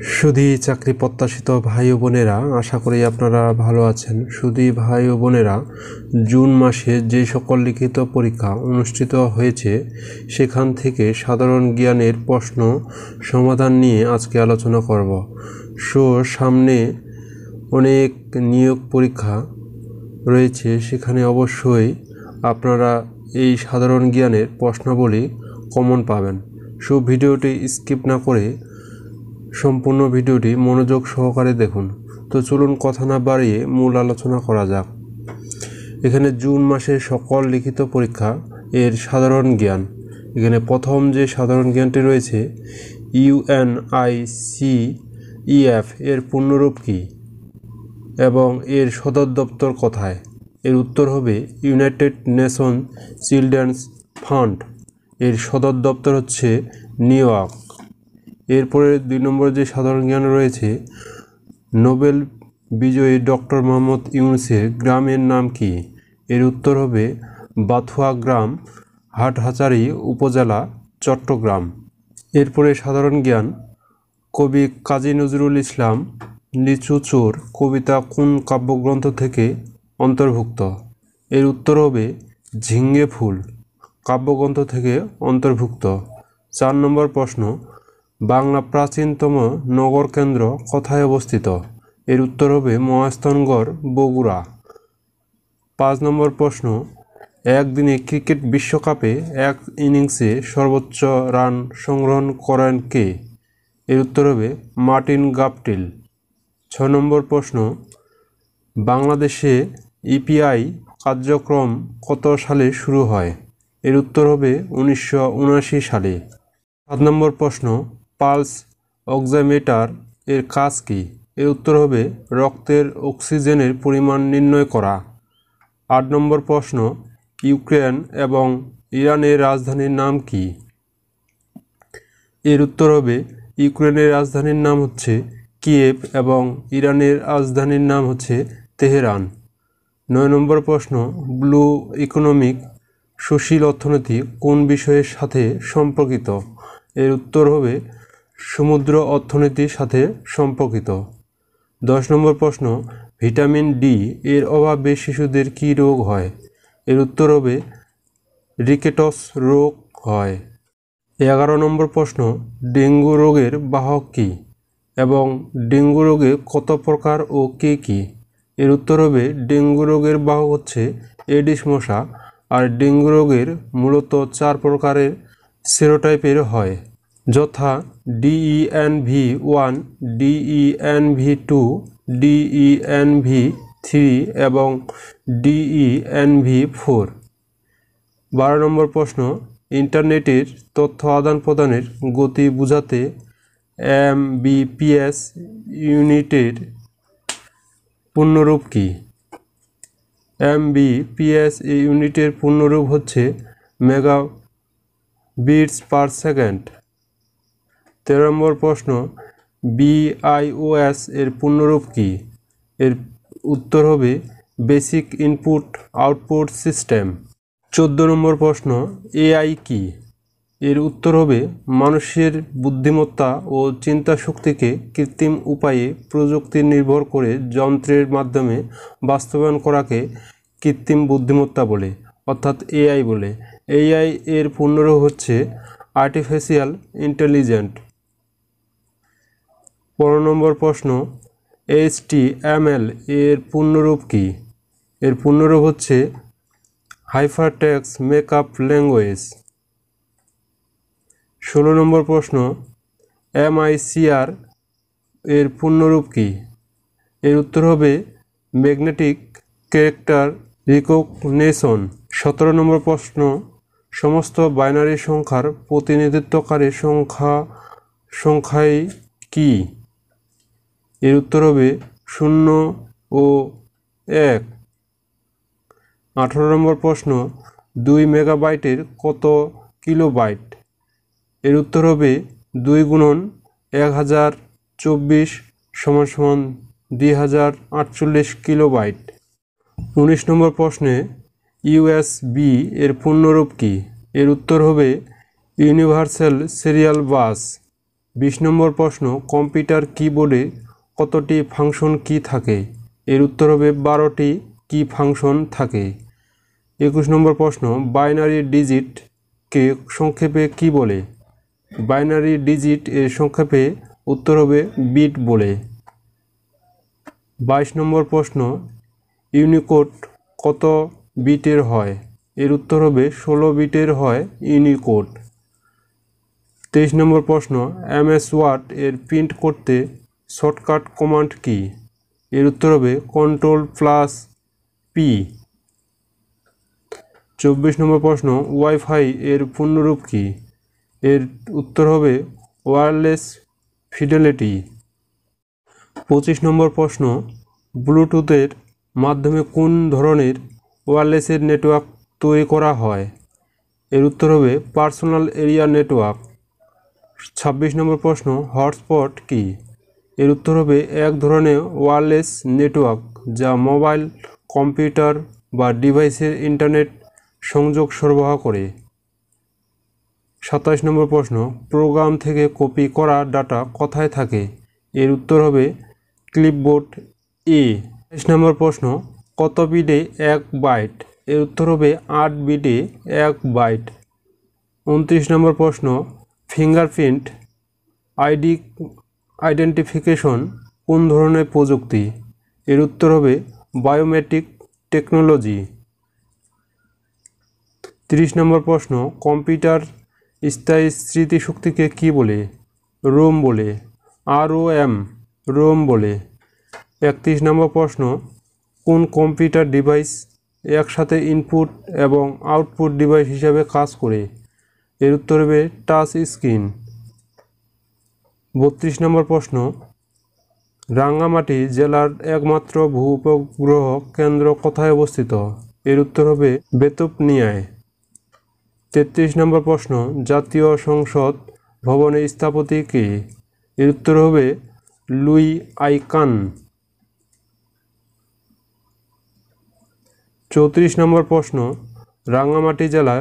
সুধী চাকরি প্রত্যাশিত ভাই ও বোনেরা, আশা করি আপনারা ভালো আছেন। সুধী ভাই ও বোনেরা, জুন মাসে যে সকল লিখিত পরীক্ষা অনুষ্ঠিত হয়েছে সেখান থেকে সাধারণ জ্ঞানের প্রশ্ন সমাধান নিয়ে আজকে আলোচনা করব। সামনে অনেক নিয়োগ পরীক্ষা রয়েছে, সেখানে অবশ্যই আপনারা এই সাধারণ জ্ঞানের প্রশ্নাবলী কমন পাবেন। ভিডিওটি স্কিপ না করে সম্পূর্ণ ভিডিওটি মনোযোগ সহকারে দেখুন। তো চলুন কথা না বাড়িয়ে মূল আলোচনা করা যাক। এখানে জুন মাসের সকল লিখিত পরীক্ষা এর সাধারণ জ্ঞান। এখানে প্রথম যে সাধারণ জ্ঞানটি রয়েছে, UNICEF এর পূর্ণরূপ কী এবং এর সদর দপ্তর কোথায়? এর উত্তর হবে ইউনাইটেড নেশন চিলড্রেন্স ফান্ড। এর সদর দপ্তর হচ্ছে নিউ ইয়র্ক। এরপরে 2 নম্বর যে সাধারণ জ্ঞান রয়েছে, নোবেল বিজয়ী ডক্টর মোহাম্মদ ইউনূসের গ্রামের নাম কি? এর উত্তর হবে বাথুয়া গ্রাম, হাটহাজারী উপজেলা, চট্টগ্রাম। এরপরে সাধারণ জ্ঞান, কবি কাজী নজরুল ইসলাম লিচু চোর কবিতা কোন কাব্যগ্রন্থ থেকে অন্তর্ভুক্ত? এর উত্তর হবে ঝিঙ্গে ফুল কাব্যগ্রন্থ থেকে অন্তর্ভুক্ত। 4 নম্বর প্রশ্ন, বাংলা প্রাচীনতম নগরকেন্দ্র কোথায় অবস্থিত? এর উত্তর হবে মহাস্থানগড়, বগুড়া। 5 নম্বর প্রশ্ন, একদিনে ক্রিকেট বিশ্বকাপে এক ইনিংসে সর্বোচ্চ রান সংগ্রহ করেন কে? এর উত্তর হবে মার্টিন গাপটিল। 6 নম্বর প্রশ্ন, বাংলাদেশে ইপিআই কার্যক্রম কত সালে শুরু হয়? এর উত্তর হবে 1979 সালে। 7 নম্বর প্রশ্ন, পালস অক্সিমিটার এর কাজ কি? এর উত্তর হবে রক্তের অক্সিজেনের পরিমাণ নির্ণয় করা। 8 নম্বর প্রশ্ন, ইউক্রেন এবং ইরানের রাজধানীর নাম কি? এর উত্তর হবে ইউক্রেনের রাজধানীর নাম হচ্ছে কিয়েভ এবং ইরানের রাজধানীর নাম হচ্ছে তেহরান। 9 নম্বর প্রশ্ন, ব্লু ইকোনমিক সুশীল অর্থনীতি কোন বিষয়ের সাথে সম্পর্কিত? এর উত্তর হবে সমুদ্র অর্থনীতির সাথে সম্পর্কিত। 10 নম্বর প্রশ্ন, ভিটামিন ডি এর অভাবে শিশুদের কী রোগ হয়? এর উত্তর হবে রিকেটস রোগ হয়। 11 নম্বর প্রশ্ন, ডেঙ্গু রোগের বাহক কী এবং ডেঙ্গু রোগে কত প্রকার ও কে কী? এর উত্তর হবে ডেঙ্গু রোগের বাহক হচ্ছে এডিস মশা, আর ডেঙ্গু রোগের মূলত 4 প্রকারের সেরোটাইপের হয়, যথা DENV1, DENV2, DENV3 এবং DENV4। 12 নম্বর প্রশ্ন, ইন্টারনেটের তথ্য আদান প্রদানের গতি বোঝাতে MBPS ইউনিটের পূর্ণরূপ কী? MBPS এই ইউনিটের পূর্ণরূপ হচ্ছে মেগাবিটস পার সেকেন্ড। 13 নম্বর প্রশ্ন, BIOS এর পূর্ণরূপ কী? এর উত্তর হবে বেসিক ইনপুট আউটপুট সিস্টেম। 14 নম্বর প্রশ্ন, AI কি? এর উত্তর হবে মানুষের বুদ্ধিমত্তা ও চিন্তা শক্তিকে কৃত্রিম উপায়ে প্রযুক্তি নির্ভর করে যন্ত্রের মাধ্যমে বাস্তবায়ন করাকে কৃত্রিম বুদ্ধিমত্তা বলে, অর্থাৎ AI বলে। AI এর পূর্ণরূপ হচ্ছে আর্টিফিশিয়াল ইন্টেলিজেন্ট। 15 নম্বর প্রশ্ন, HTML এর পূর্ণরূপ কী? এর পূর্ণরূপ হচ্ছে হাইপারটেক্সট মেকআপ ল্যাঙ্গুয়েজ। 16 নম্বর প্রশ্ন, MICR এর পূর্ণরূপ কী? এর উত্তর হবে ম্যাগনেটিক ক্যারেক্টার রিকগনিশন। 17 নম্বর প্রশ্ন, সমস্ত বাইনারি সংখ্যার প্রতিনিধিত্বকারী সংখ্যাই কি? এর উত্তর হবে 0 ও 1। 18 নম্বর প্রশ্ন, 2 মেগাবাইটের কত কিলোবাইট? এর উত্তর হবে 2 গুণন 1024 = 2048 কিলোবাইট। 19 নম্বর প্রশ্নে, USB এর পূর্ণরূপ কী? এর উত্তর হবে ইউনিভার্সাল সিরিয়াল বাস। 20 নম্বর প্রশ্ন, কম্পিউটার কিবোর্ডে কতটি ফাংশন কি থাকে? এর উত্তর হবে 12টি কি ফাংশন থাকে। 21 নম্বর প্রশ্ন, বাইনারি ডিজিটকে সংক্ষেপে কি বলে? বাইনারি ডিজিট এর সংক্ষেপে উত্তর হবে বিট বলে। 22 নম্বর প্রশ্ন, ইউনিকোড কত বিটের হয়? এর উত্তর হবে 16 বিটের হয় ইউনিকোড। 23 নম্বর প্রশ্ন, MS ওয়ার্ড এর প্রিন্ট করতে শর্টকাট কমান্ড কি? এর উত্তর হবে Ctrl+P। 24 নম্বর প্রশ্ন, ওয়াইফাই এর পূর্ণরূপ কি? এর উত্তর হবে ওয়্যারলেস ফিডেলিটি। 25 নম্বর প্রশ্ন, ব্লুটুথের মাধ্যমে কোন ধরনের ওয়্যারলেসের নেটওয়ার্ক তৈরি করা হয়? এর উত্তর হবে পার্সোনাল এরিয়া নেটওয়ার্ক। 26 নম্বর প্রশ্ন, হটস্পট কি? এর উত্তর হবে এক ধরনের ওয়্যারলেস নেটওয়ার্ক যা মোবাইল, কম্পিউটার বা ডিভাইসের ইন্টারনেট সংযোগ সরবরাহ করে। 27 নম্বর প্রশ্ন, প্রোগ্রাম থেকে কপি করা ডাটা কোথায় থাকে? এর উত্তর হবে ক্লিপবোর্ড এ। 28 নম্বর প্রশ্ন, কত বিটে 1 বাইট? এর উত্তর হবে 8 বিটে 1 বাইট। 29 নম্বর প্রশ্ন, ফিঙ্গারপ্রিন্ট আইডেন্টিফিকেশন কোন ধরনের প্রযুক্তি? এর উত্তর হবে বায়োমেট্রিক টেকনোলজি। 30 নম্বর প্রশ্ন, কম্পিউটার স্থায়ী স্মৃতিশক্তিকে কি বলে? রোম বলে। ROM রোম বলে। 31 নম্বর প্রশ্ন, কোন কম্পিউটার ডিভাইস একসাথে ইনপুট এবং আউটপুট ডিভাইস হিসাবে কাজ করে? এর উত্তর হবে টাচ স্ক্রিন। 32 নম্বর প্রশ্ন, রাঙ্গামাটি জেলার একমাত্র ভূ-উপগ্রহ কেন্দ্র কোথায় অবস্থিত? এর উত্তর হবে বেতুবনিয়ায়। 33 নম্বর প্রশ্ন, জাতীয় সংসদ ভবনের স্থপতি কে? এর উত্তর হবে লুই আইকান। 34 নম্বর প্রশ্ন, রাঙ্গামাটি জেলা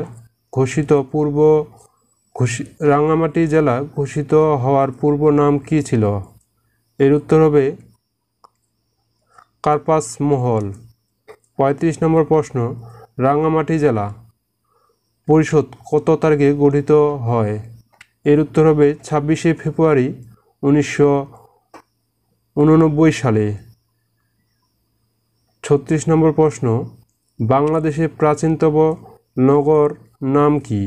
ঘোষিত হওয়ার পূর্ব নাম কি ছিল? এর উত্তর হবে কার্পাস মহল। 35 নম্বর প্রশ্ন, রাঙ্গামাটি জেলা পরিষদ কত তারিখে গঠিত হয়? এর উত্তর হবে 26শে ফেব্রুয়ারি 1989 সালে। 36 নম্বর প্রশ্ন, বাংলাদেশের প্রাচীনতম নগর নাম কি?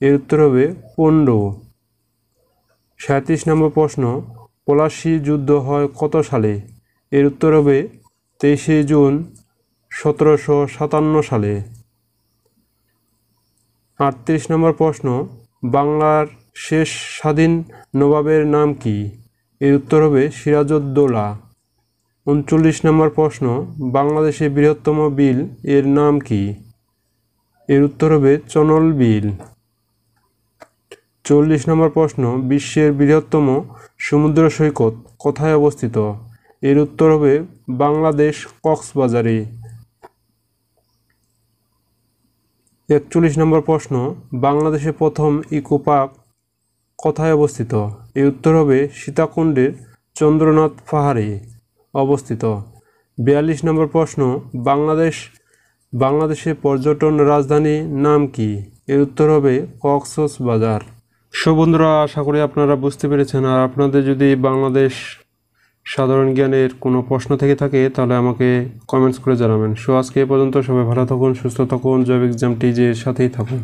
এর উত্তর হবে পণ্ডু। 37 নম্বর প্রশ্ন, পলাশী যুদ্ধ হয় কত সালে? এর উত্তর হবে 23শে জুন 1757 সালে। 38 নম্বর প্রশ্ন, বাংলার শেষ স্বাধীন নবাবের নাম কি? এর উত্তর হবে সিরাজউদ্দৌলা। 39 নম্বর প্রশ্ন, বাংলাদেশের বৃহত্তম বিল এর নাম কি? এর উত্তর হবে চনল বিল। 40 নম্বর প্রশ্ন, বিশ্বের বৃহত্তম সমুদ্র সৈকত কোথায় অবস্থিত? এর উত্তর হবে বাংলাদেশ কক্সবাজারে। 41 নম্বর প্রশ্ন, বাংলাদেশের প্রথম ইকো পার্ক কোথায় অবস্থিত? এর উত্তর হবে সীতাকুণ্ডের চন্দ্রনাথ পাহাড়ে অবস্থিত। 42 নম্বর প্রশ্ন, বাংলাদেশের পর্যটন রাজধানীর নাম কি? এর উত্তর হবে কক্সবাজার। সো বন্ধুরা, আশা করি আপনারা বুঝতে পেরেছেন। আর আপনাদের যদি বাংলাদেশ সাধারণ জ্ঞানের কোনো প্রশ্ন থেকে থাকে তাহলে আমাকে কমেন্টস করে জানাবেন। সো আজকে এ পর্যন্ত, সবাই ভালো থাকুন, সুস্থ থাকুন, জব এক্সাম টিজের সাথেই থাকুন।